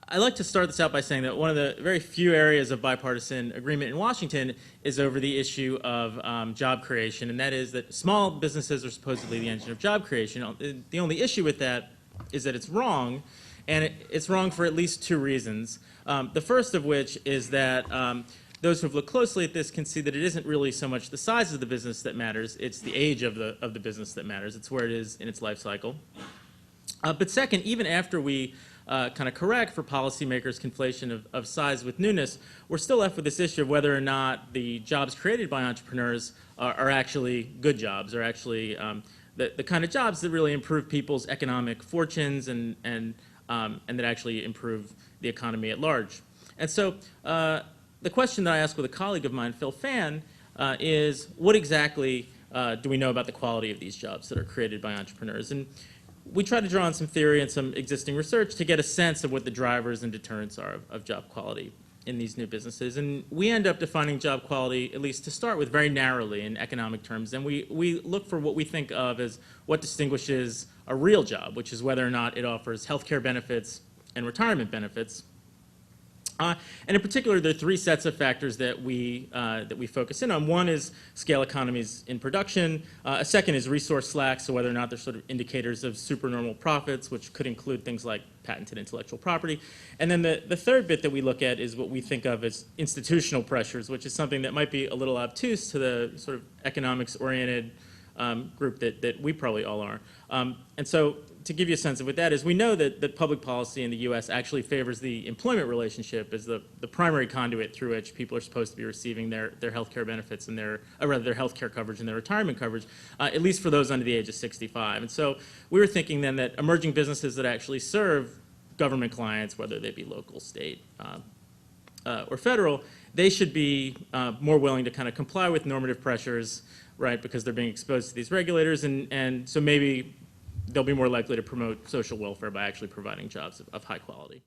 I like to start this out by saying that one of the very few areas of bipartisan agreement in Washington is over the issue of job creation, and that is that small businesses are supposedly the engine of job creation. The only issue with that is that it's wrong, and it's wrong for at least two reasons. The first of which is that those who have looked closely at this can see that it isn't really so much the size of the business that matters, it's the age of the business that matters. It's where it is in its life cycle. But second, even after we kind of correct for policymakers' conflation of size with newness, we're still left with this issue of whether or not the jobs created by entrepreneurs are actually good jobs, are actually the kind of jobs that really improve people's economic fortunes and that actually improve the economy at large. And so the question that I asked with a colleague of mine, Phil Fan, is what exactly do we know about the quality of these jobs that are created by entrepreneurs? And we try to draw on some theory and some existing research to get a sense of what the drivers and deterrents are of job quality in these new businesses. And we end up defining job quality, at least to start with, very narrowly in economic terms. And we look for what we think of as what distinguishes a real job, which is whether or not it offers healthcare benefits and retirement benefits. And in particular, there are three sets of factors that we focus in on. One is scale economies in production. A second is resource slack, so whether or not they're sort of indicators of supernormal profits, which could include things like patented intellectual property. And then the third bit that we look at is what we think of as institutional pressures, which is something that might be a little obtuse to the sort of economics-oriented group that we probably all are. And so to give you a sense of what that is, we know that public policy in the U.S. actually favors the employment relationship as the primary conduit through which people are supposed to be receiving their health care benefits and their health care coverage and their retirement coverage, at least for those under the age of 65. And so we were thinking then that emerging businesses that actually serve government clients, whether they be local, state, or federal, they should be more willing to kind of comply with normative pressures, right, because they're being exposed to these regulators, and so maybe they'll be more likely to promote social welfare by actually providing jobs of high quality.